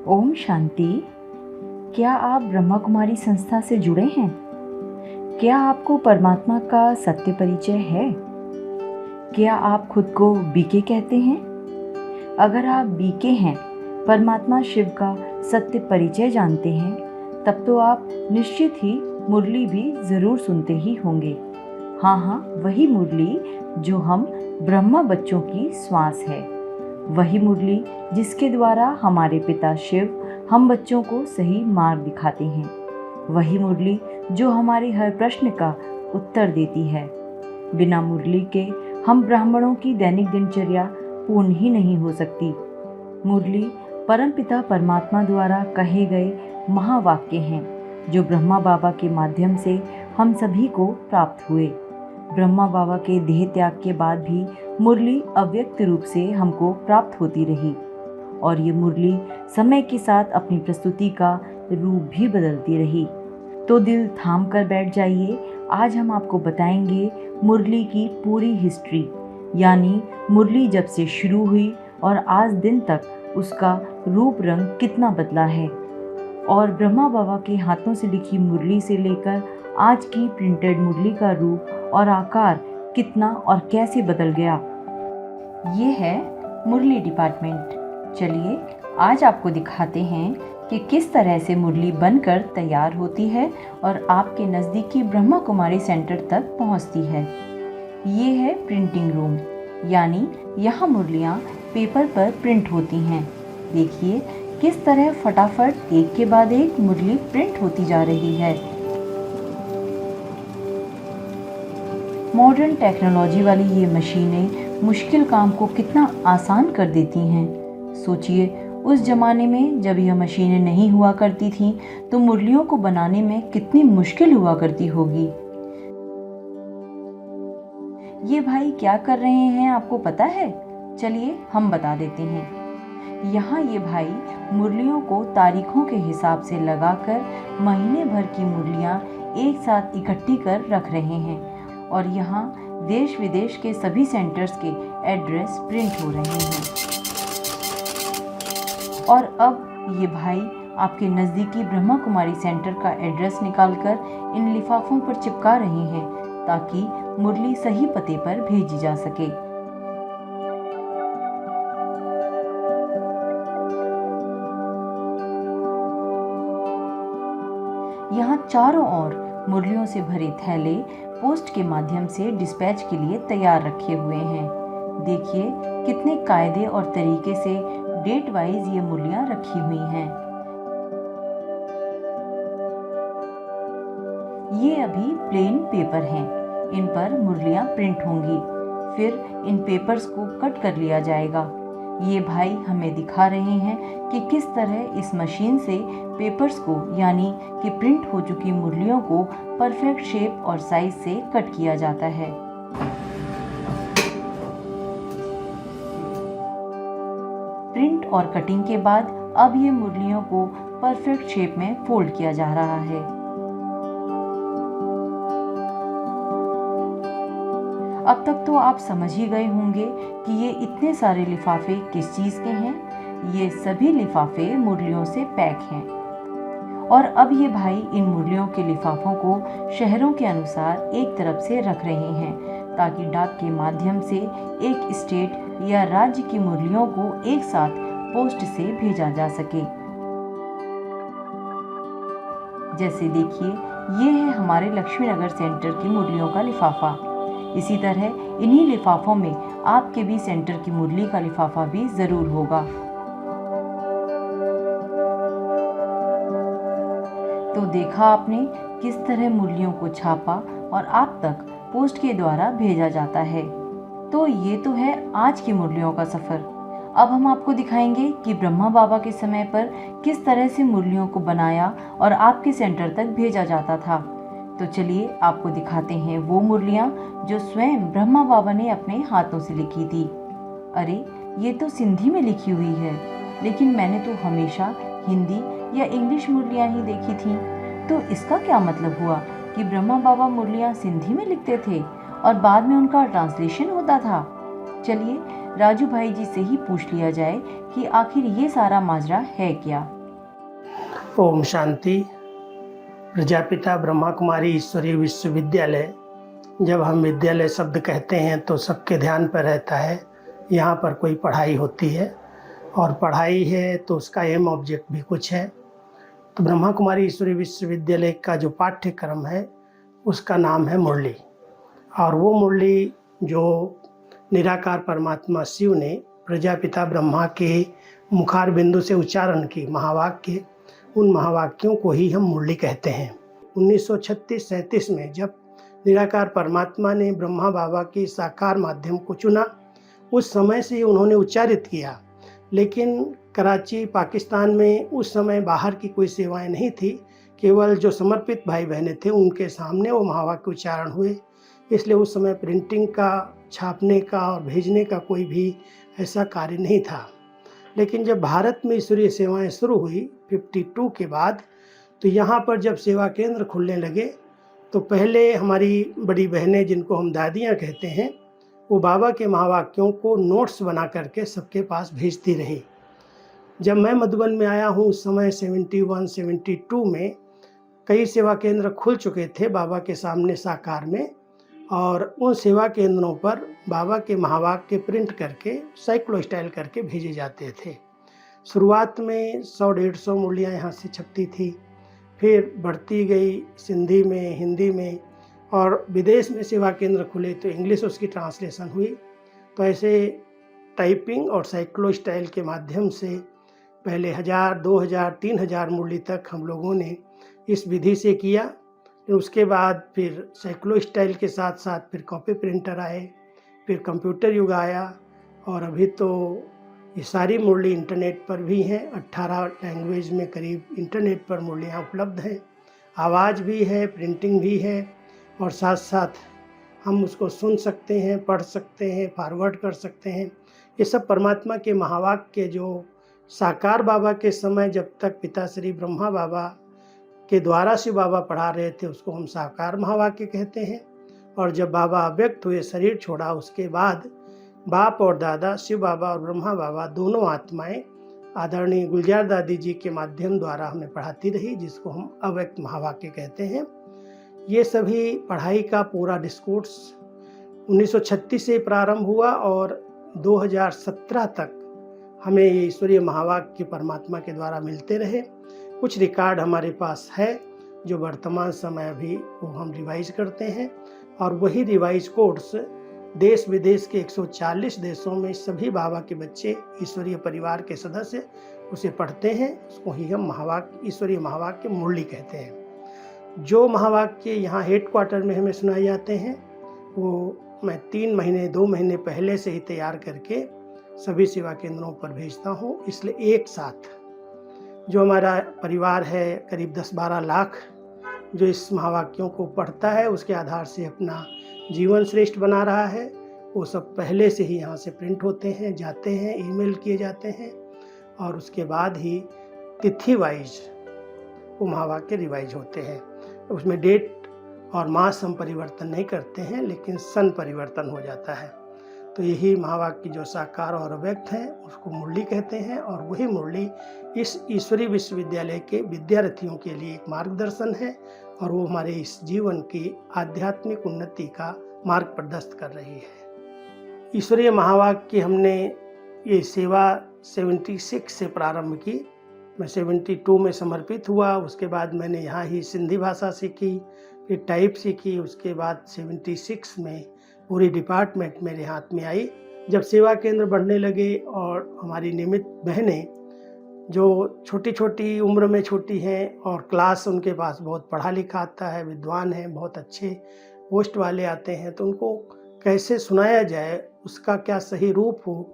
ओम शांति। क्या आप ब्रह्मा कुमारी संस्था से जुड़े हैं? क्या आपको परमात्मा का सत्य परिचय है? क्या आप खुद को बीके कहते हैं? अगर आप बीके हैं, परमात्मा शिव का सत्य परिचय जानते हैं, तब तो आप निश्चित ही मुरली भी ज़रूर सुनते ही होंगे। हाँ, वही मुरली जो हम ब्रह्मा बच्चों की श्वास है। वही मुरली जिसके द्वारा हमारे पिता शिव हम बच्चों को सही मार्ग दिखाते हैं। वही मुरली जो हमारे हर प्रश्न का उत्तर देती है। बिना मुरली के हम ब्राह्मणों की दैनिक दिनचर्या पूर्ण ही नहीं हो सकती। मुरली परमपिता परमात्मा द्वारा कहे गए महावाक्य हैं जो ब्रह्मा बाबा के माध्यम से हम सभी को प्राप्त हुए। ब्रह्मा बाबा के देह त्याग के बाद भी मुरली अव्यक्त रूप से हमको प्राप्त होती रही और ये मुरली समय के साथ अपनी प्रस्तुति का रूप भी बदलती रही। तो दिल थाम कर बैठ जाइए। आज हम आपको बताएंगे मुरली की पूरी हिस्ट्री, यानी मुरली जब से शुरू हुई और आज दिन तक उसका रूप रंग कितना बदला है और ब्रह्मा बाबा के हाथों से लिखी मुरली से लेकर आज की प्रिंटेड मुरली का रूप और आकार कितना और कैसे बदल गया। ये है मुरली डिपार्टमेंट। चलिए आज आपको दिखाते हैं कि किस तरह से मुरली बनकर तैयार होती है और आपके नज़दीकी ब्रह्मा कुमारी सेंटर तक पहुंचती है। ये है प्रिंटिंग रूम, यानी यहाँ मुरलियाँ पेपर पर प्रिंट होती हैं। देखिए किस तरह फटाफट एक के बाद एक मुरली प्रिंट होती जा रही है। मॉडर्न टेक्नोलॉजी वाली ये मशीनें मुश्किल काम को कितना आसान कर देती हैं। सोचिए उस ज़माने में जब यह मशीनें नहीं हुआ करती थीं तो मुरलियों को बनाने में कितनी मुश्किल हुआ करती होगी। ये भाई क्या कर रहे हैं आपको पता है? चलिए हम बता देते हैं। यहाँ ये भाई मुरलियों को तारीखों के हिसाब से लगाकर महीने भर की मुरलियाँ एक साथ इकट्ठी कर रख रहे हैं और यहाँ देश विदेश के सभी सेंटर्स के एड्रेस प्रिंट हो रहे हैं। और अब ये भाई आपके नज़दीकी ब्रह्मा कुमारी सेंटर का एड्रेस निकालकर इन लिफाफों पर चिपका रहे हैं ताकि मुरली सही पते पर भेजी जा सके। यहाँ चारों ओर मुरलियों से भरे थैले पोस्ट के माध्यम से डिस्पैच के लिए तैयार रखे हुए हैं। देखिए कितने कायदे और तरीके से डेट वाइज ये मुरलियां रखी हुई हैं। ये अभी प्लेन पेपर हैं, इन पर मुरलियां प्रिंट होंगी, फिर इन पेपर्स को कट कर लिया जाएगा। ये भाई हमें दिखा रहे हैं कि किस तरह इस मशीन से पेपर्स को, यानी कि प्रिंट हो चुकी मुरलियों को परफेक्ट शेप और साइज से कट किया जाता है। प्रिंट और कटिंग के बाद अब ये मुरलियों को परफेक्ट शेप में फोल्ड किया जा रहा है। अब तक तो आप समझ ही गए होंगे कि ये इतने सारे लिफाफे किस चीज़ के हैं। ये सभी लिफाफे मुरलियों से पैक हैं और अब ये भाई इन मुरलियों के लिफाफों को शहरों के अनुसार एक तरफ से रख रहे हैं ताकि डाक के माध्यम से एक स्टेट या राज्य की मुरलियों को एक साथ पोस्ट से भेजा जा सके। जैसे देखिए ये है हमारे लक्ष्मी नगर सेंटर की मुरलियों का लिफाफा। इसी तरह इन्हीं लिफाफों में आपके भी सेंटर की मुरली का लिफाफा भी जरूर होगा। तो देखा आपने किस तरह मुरलियों को छापा और आप तक पोस्ट के द्वारा भेजा जाता है। तो ये तो है आज की मुरलियों का सफ़र। अब हम आपको दिखाएंगे कि ब्रह्मा बाबा के समय पर किस तरह से मुरलियों को बनाया और आपके सेंटर तक भेजा जाता था। तो चलिए आपको दिखाते हैं वो मुरलियाँ जो स्वयं ब्रह्मा बाबा ने अपने हाथों से लिखी थी। अरे ये तो सिंधी में लिखी हुई है, लेकिन मैंने तो हमेशा हिंदी या इंग्लिश मुरलियाँ ही देखी थी। तो इसका क्या मतलब हुआ कि ब्रह्मा बाबा मुरलियाँ सिंधी में लिखते थे और बाद में उनका ट्रांसलेशन होता था? चलिए राजू भाई जी से ही पूछ लिया जाए कि आखिर ये सारा माजरा है क्या। ओम शांति। प्रजापिता ब्रह्मा कुमारी ईश्वरीय विश्वविद्यालय, जब हम विद्यालय शब्द कहते हैं तो सबके ध्यान पर रहता है यहाँ पर कोई पढ़ाई होती है, और पढ़ाई है तो उसका एम ऑब्जेक्ट भी कुछ है। तो ब्रह्मा कुमारी ईश्वरीय विश्वविद्यालय का जो पाठ्यक्रम है उसका नाम है मुरली, और वो मुरली जो निराकार परमात्मा शिव ने प्रजापिता ब्रह्मा के मुखार बिंदु से उच्चारण की महावाक्य, उन महावाक्यों को ही हम मुरली कहते हैं। 1936-37 में जब निराकार परमात्मा ने ब्रह्मा बाबा के साकार माध्यम को चुना, उस समय से उन्होंने उच्चारित किया, लेकिन कराची पाकिस्तान में उस समय बाहर की कोई सेवाएं नहीं थी, केवल जो समर्पित भाई बहने थे उनके सामने वो महावाक्य उच्चारण हुए। इसलिए उस समय प्रिंटिंग का, छापने का और भेजने का कोई भी ऐसा कार्य नहीं था। लेकिन जब भारत में ईश्वरीय सेवाएं शुरू हुई 52 के बाद, तो यहाँ पर जब सेवा केंद्र खुलने लगे तो पहले हमारी बड़ी बहनें, जिनको हम दादियाँ कहते हैं, वो बाबा के महावाक्यों को नोट्स बना करके सबके पास भेजती रही। जब मैं मधुबन में आया हूँ उस समय 71-72 में कई सेवा केंद्र खुल चुके थे बाबा के सामने साकार में, और उन सेवा केंद्रों पर बाबा के महावाक्य प्रिंट करके साइक्लो स्टाइल करके भेजे जाते थे। शुरुआत में 100-150 मुरलियाँ यहाँ से छपती थी, फिर बढ़ती गई सिंधी में, हिंदी में, और विदेश में सेवा केंद्र खुले तो इंग्लिश उसकी ट्रांसलेशन हुई। तो ऐसे टाइपिंग और साइक्लो स्टाइल के माध्यम से पहले 1000, 2000, 3000 मुरली तक हम लोगों ने इस विधि से किया। उसके बाद फिर साइक्लो स्टाइल के साथ साथ फिर कॉपी प्रिंटर आए, फिर कंप्यूटर युग आया, और अभी तो ये सारी मुरली इंटरनेट पर भी हैं। 18 लैंग्वेज में करीब इंटरनेट पर मुरलियाँ उपलब्ध हैं। आवाज़ भी है, प्रिंटिंग भी है, और साथ साथ हम उसको सुन सकते हैं, पढ़ सकते हैं, फॉरवर्ड कर सकते हैं। ये सब परमात्मा के महावाक्य जो साकार बाबा के समय जब तक पिताश्री ब्रह्मा बाबा के द्वारा शिव बाबा पढ़ा रहे थे उसको हम साकार महावाक्य कहते हैं। और जब बाबा अव्यक्त हुए, शरीर छोड़ा, उसके बाद बाप और दादा शिव बाबा और ब्रह्मा बाबा दोनों आत्माएं आदरणीय गुलजार दादी जी के माध्यम द्वारा हमें पढ़ाती रही, जिसको हम अव्यक्त महावाक्य कहते हैं। ये सभी पढ़ाई का पूरा डिस्कोर्स 1936 से प्रारंभ हुआ, और 2017 तक हमें ये ईश्वरीय महावाक्य परमात्मा के द्वारा मिलते रहे। कुछ रिकॉर्ड हमारे पास है जो वर्तमान समय अभी वो हम रिवाइज करते हैं, और वही रिवाइज कोड्स देश विदेश के 140 देशों में सभी बाबा के बच्चे, ईश्वरीय परिवार के सदस्य उसे पढ़ते हैं। उसको ही हम महावाक्य, ईश्वरीय महावाक्य मुरली कहते हैं। जो महावाक्य यहाँ हेडक्वार्टर में हमें सुनाए जाते हैं वो मैं 3 महीने 2 महीने पहले से ही तैयार करके सभी सेवा केंद्रों पर भेजता हूँ। इसलिए एक साथ जो हमारा परिवार है करीब 10-12 लाख जो इस महावाक्यों को पढ़ता है, उसके आधार से अपना जीवन श्रेष्ठ बना रहा है, वो सब पहले से ही यहाँ से प्रिंट होते हैं, जाते हैं, ईमेल किए जाते हैं, और उसके बाद ही तिथि वाइज वो महावाक्य रिवाइज होते हैं। उसमें डेट और मास हम परिवर्तन नहीं करते हैं, लेकिन सन परिवर्तन हो जाता है। तो यही महावाक्य जो साकार और अव्यक्त हैं उसको मुरली कहते हैं, और वही मुरली इस ईश्वरीय विश्वविद्यालय के विद्यार्थियों के लिए एक मार्गदर्शन है, और वो हमारे इस जीवन की आध्यात्मिक उन्नति का मार्ग प्रशस्त कर रही है। ईश्वरीय महावाक्य हमने ये सेवा 76 से प्रारंभ की। मैं 72 में समर्पित हुआ, उसके बाद मैंने यहाँ ही सिंधी भाषा सीखी, फिर टाइप सीखी, उसके बाद 76 में पूरी डिपार्टमेंट मेरे हाथ में आई। जब सेवा केंद्र बढ़ने लगे और हमारी नियमित बहनें जो छोटी छोटी उम्र में छोटी हैं, और क्लास उनके पास बहुत पढ़ा लिखा आता है, विद्वान हैं, बहुत अच्छे पोस्ट वाले आते हैं, तो उनको कैसे सुनाया जाए, उसका क्या सही रूप हो,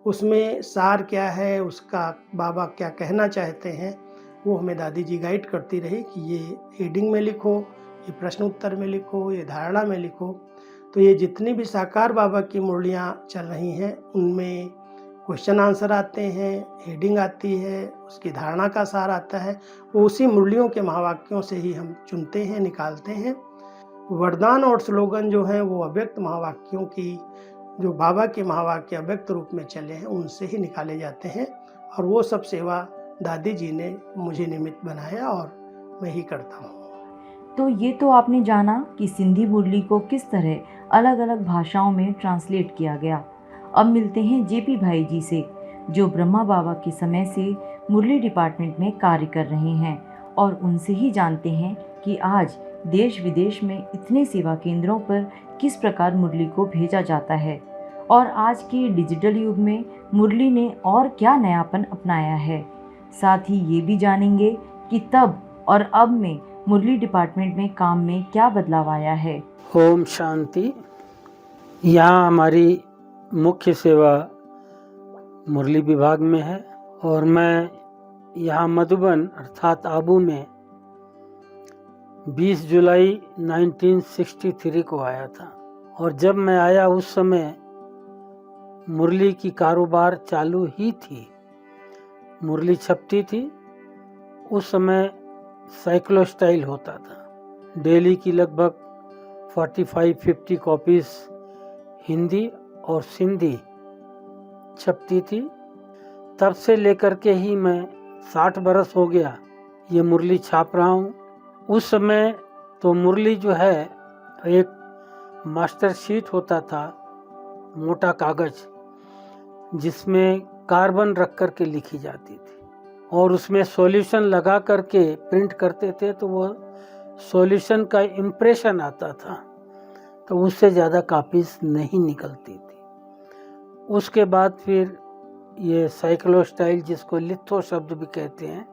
उसमें सार क्या है, उसका बाबा क्या कहना चाहते हैं, वो हमें दादी जी गाइड करती रही कि ये हेडिंग में लिखो, ये प्रश्न उत्तर में लिखो, ये धारणा में लिखो। तो ये जितनी भी साकार बाबा की मुरलियाँ चल रही हैं उनमें क्वेश्चन आंसर आते हैं, हेडिंग आती है, उसकी धारणा का सार आता है, वो उसी मुरलियों के महावाक्यों से ही हम चुनते हैं, निकालते हैं। वरदान और स्लोगन जो हैं वो अव्यक्त महावाक्यों की, जो बाबा के महावाक्य अव्यक्त रूप में चले हैं, उनसे ही निकाले जाते हैं, और वो सब सेवा दादी जी ने मुझे निमित्त बनाया और मैं ही करता हूँ। तो ये तो आपने जाना कि सिंधी मुरली को किस तरह अलग अलग भाषाओं में ट्रांसलेट किया गया। अब मिलते हैं जेपी भाई जी से, जो ब्रह्मा बाबा के समय से मुरली डिपार्टमेंट में कार्य कर रहे हैं, और उनसे ही जानते हैं कि आज देश विदेश में इतने सेवा केंद्रों पर किस प्रकार मुरली को भेजा जाता है, और आज के डिजिटल युग में मुरली ने और क्या नयापन अपनाया है। साथ ही ये भी जानेंगे कि तब और अब में मुरली डिपार्टमेंट में काम में क्या बदलाव आया है। ओम शांति। यहाँ हमारी मुख्य सेवा मुरली विभाग में है और मैं यहाँ मधुबन अर्थात आबू में 20 जुलाई 1963 को आया था। और जब मैं आया उस समय मुरली की कारोबार चालू ही थी, मुरली छपती थी। उस समय साइक्लोस्टाइल होता था। डेली की लगभग 45-50 कॉपीज हिंदी और सिंधी छपती थी। तब से लेकर के ही मैं 60 बरस हो गया ये मुरली छाप रहा हूँ। उस समय तो मुरली जो है एक मास्टर शीट होता था, मोटा कागज, जिसमें कार्बन रख कर के लिखी जाती थी और उसमें सॉल्यूशन लगा करके प्रिंट करते थे, तो वो सॉल्यूशन का इम्प्रेशन आता था, तो उससे ज़्यादा कापीज नहीं निकलती थी। उसके बाद फिर ये साइक्लोस्टाइल, जिसको लिथो शब्द भी कहते हैं,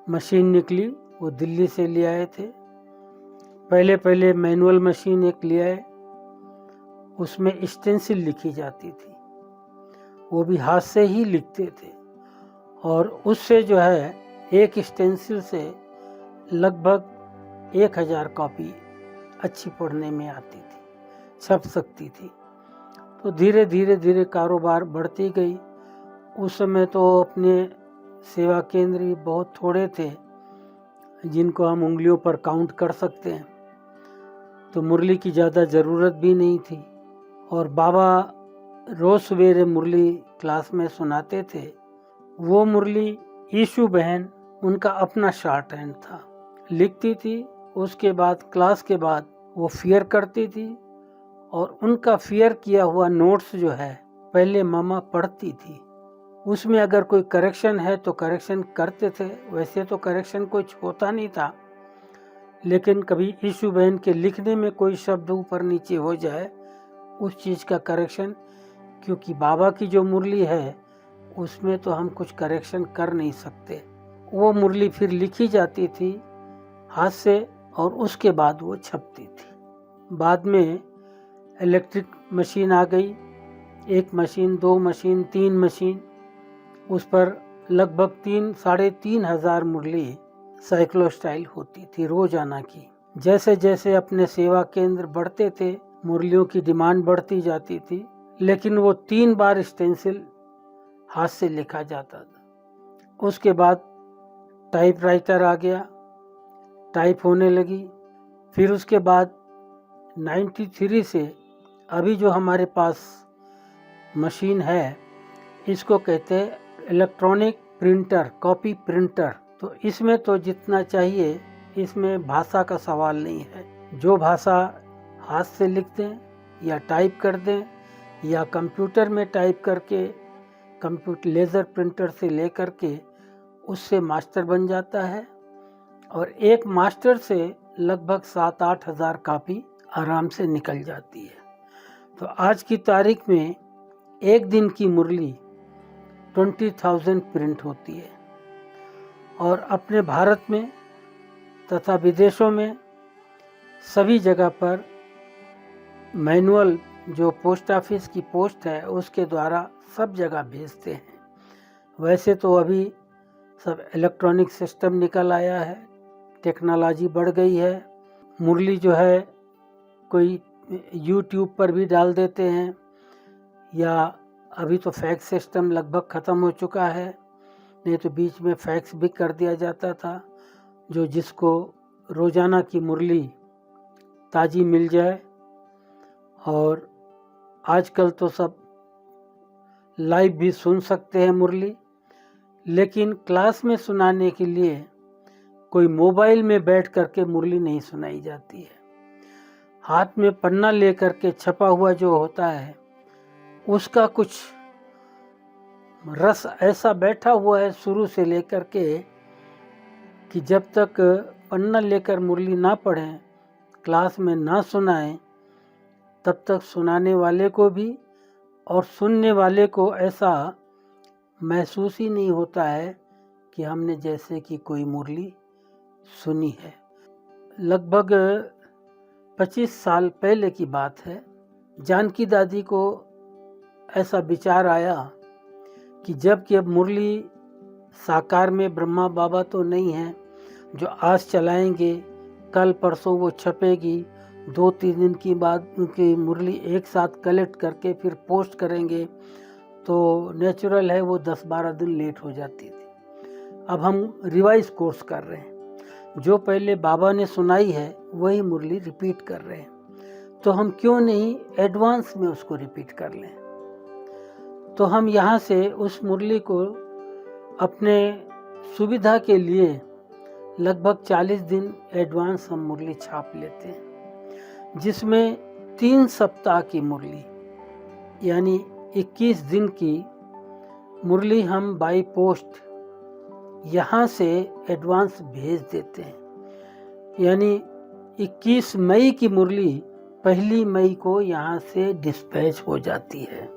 मशीन निकली। वो दिल्ली से ले आए थे। पहले मैनुअल मशीन एक ले आए, उसमें स्टेंसिल लिखी जाती थी, वो भी हाथ से ही लिखते थे। और उससे जो है एक स्टेंसिल से लगभग 1000 कॉपी अच्छी पढ़ने में आती थी, छप सकती थी। तो धीरे धीरे कारोबार बढ़ती गई। उस समय तो अपने सेवा केंद्र भी बहुत थोड़े थे, जिनको हम उंगलियों पर काउंट कर सकते हैं, तो मुरली की ज़्यादा ज़रूरत भी नहीं थी। और बाबा रोज़ सवेरे मुरली क्लास में सुनाते थे। वो मुरली ईशु बहन, उनका अपना शॉर्ट हैंड था, लिखती थी। उसके बाद क्लास के बाद वो फेयर करती थी और उनका फेयर किया हुआ नोट्स जो है पहले मामा पढ़ती थी। उसमें अगर कोई करेक्शन है तो करेक्शन करते थे। वैसे तो करेक्शन कुछ होता नहीं था, लेकिन कभी ईशु बहन के लिखने में कोई शब्द ऊपर नीचे हो जाए, उस चीज़ का करेक्शन, क्योंकि बाबा की जो मुरली है उसमें तो हम कुछ करेक्शन कर नहीं सकते। वो मुरली फिर लिखी जाती थी हाथ से और उसके बाद वो छपती थी। बाद में इलेक्ट्रिक मशीन आ गई, 1 मशीन, 2 मशीन, 3 मशीन। उस पर लगभग 3-3,500 मुरली साइक्लोस्टाइल होती थी रोजाना की। जैसे जैसे अपने सेवा केंद्र बढ़ते थे, मुरलियों की डिमांड बढ़ती जाती थी, लेकिन वो 3 बार स्टेंसिल हाथ से लिखा जाता था। उसके बाद टाइपराइटर आ गया, टाइप होने लगी। फिर उसके बाद 93 से अभी जो हमारे पास मशीन है, इसको कहते हैं इलेक्ट्रॉनिक प्रिंटर, कॉपी प्रिंटर। तो इसमें तो जितना चाहिए, इसमें भाषा का सवाल नहीं है। जो भाषा हाथ से लिख दें या टाइप कर दें या कंप्यूटर में टाइप करके कंप्यूटर लेज़र प्रिंटर से ले करके उससे मास्टर बन जाता है। और एक मास्टर से लगभग 7-8 हज़ार कापी आराम से निकल जाती है। तो आज की तारीख में एक दिन की मुरली 20,000 प्रिंट होती है। और अपने भारत में तथा विदेशों में सभी जगह पर मैनुअल, जो पोस्ट ऑफिस की पोस्ट है, उसके द्वारा सब जगह भेजते हैं। वैसे तो अभी सब इलेक्ट्रॉनिक सिस्टम निकल आया है, टेक्नोलॉजी बढ़ गई है। मुरली जो है कोई यूट्यूब पर भी डाल देते हैं, या अभी तो फैक्स सिस्टम लगभग ख़त्म हो चुका है, नहीं तो बीच में फैक्स भी कर दिया जाता था, जो जिसको रोज़ाना की मुरली ताज़ी मिल जाए। और आजकल तो सब लाइव भी सुन सकते हैं मुरली, लेकिन क्लास में सुनाने के लिए कोई मोबाइल में बैठ करके मुरली नहीं सुनाई जाती है। हाथ में पन्ना लेकर के छपा हुआ जो होता है उसका कुछ रस ऐसा बैठा हुआ है शुरू से लेकर के कि जब तक पन्ना लेकर मुरली ना पढ़ें, क्लास में ना सुनाएं, तब तक सुनाने वाले को भी और सुनने वाले को ऐसा महसूस ही नहीं होता है कि हमने जैसे कि कोई मुरली सुनी है। लगभग 25 साल पहले की बात है। जानकी दादी को ऐसा विचार आया कि जबकि अब मुरली साकार में ब्रह्मा बाबा तो नहीं है जो आज चलाएंगे, कल परसों वो छपेगी, 2-3 दिन की बाद उनकी मुरली एक साथ कलेक्ट करके फिर पोस्ट करेंगे, तो नेचुरल है वो 10-12 दिन लेट हो जाती थी। अब हम रिवाइज कोर्स कर रहे हैं, जो पहले बाबा ने सुनाई है वही मुरली रिपीट कर रहे हैं, तो हम क्यों नहीं एडवांस में उसको रिपीट कर लें। तो हम यहाँ से उस मुरली को अपने सुविधा के लिए लगभग 40 दिन एडवांस हम मुरली छाप लेते हैं, जिसमें 3 सप्ताह की मुरली यानी 21 दिन की मुरली हम बाई पोस्ट यहाँ से एडवांस भेज देते हैं। यानी 21 मई की मुरली 1 मई को यहाँ से डिस्पैच हो जाती है।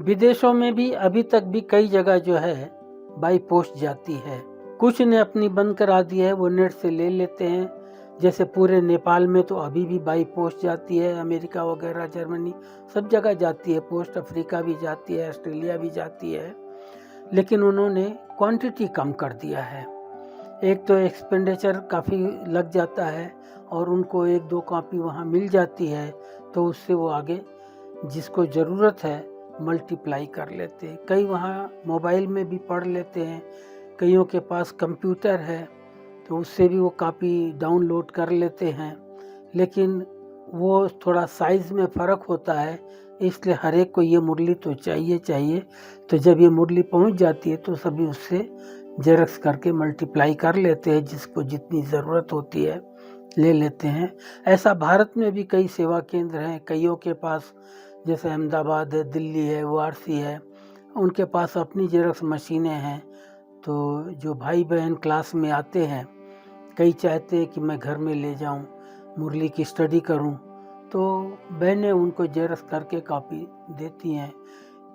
विदेशों में भी अभी तक भी कई जगह जो है बाई पोस्ट जाती है। कुछ ने अपनी बंद करा दी है, वो नेट से ले लेते हैं। जैसे पूरे नेपाल में तो अभी भी बाई पोस्ट जाती है, अमेरिका वगैरह, जर्मनी सब जगह जाती है पोस्ट, अफ्रीका भी जाती है, ऑस्ट्रेलिया भी जाती है। लेकिन उन्होंने क्वांटिटी कम कर दिया है। एक तो एक्सपेंडिचर काफ़ी लग जाता है और उनको 1-2 कॉपी वहाँ मिल जाती है, तो उससे वो आगे जिसको ज़रूरत है मल्टीप्लाई कर लेते हैं। कई वहाँ मोबाइल में भी पढ़ लेते हैं, कईयों के पास कंप्यूटर है तो उससे भी वो कॉपी डाउनलोड कर लेते हैं। लेकिन वो थोड़ा साइज़ में फ़र्क होता है, इसलिए हर एक को ये मुरली तो चाहिए। तो जब ये मुरली पहुंच जाती है तो सभी उससे जेरक्स करके मल्टीप्लाई कर लेते हैं, जिसको जितनी ज़रूरत होती है ले लेते हैं। ऐसा भारत में भी कई सेवा केंद्र हैं, कईयों के पास, जैसे अहमदाबाद है, दिल्ली है, वाराणसी है, उनके पास अपनी जेरक्स मशीनें हैं। तो जो भाई बहन क्लास में आते हैं, कई चाहते हैं कि मैं घर में ले जाऊं, मुरली की स्टडी करूं, तो बहनें उनको जेरक्स करके कॉपी देती हैं।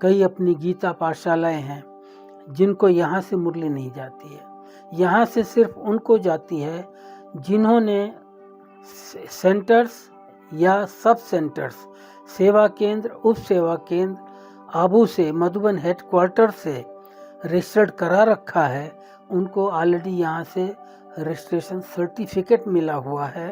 कई अपनी गीता पाठशालाएं हैं जिनको यहाँ से मुरली नहीं जाती है, यहाँ से सिर्फ उनको जाती है जिन्होंने सेंटर्स या सब सेंटर्स, सेवा केंद्र, उप सेवा केंद्र आबू से, मधुबन हेडक्वार्टर से रजिस्टर्ड करा रखा है। उनको ऑलरेडी यहाँ से रजिस्ट्रेशन सर्टिफिकेट मिला हुआ है,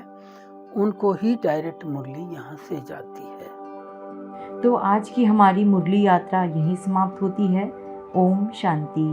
उनको ही डायरेक्ट मुरली यहाँ से जाती है। तो आज की हमारी मुरली यात्रा यहीं समाप्त होती है। ओम शांति।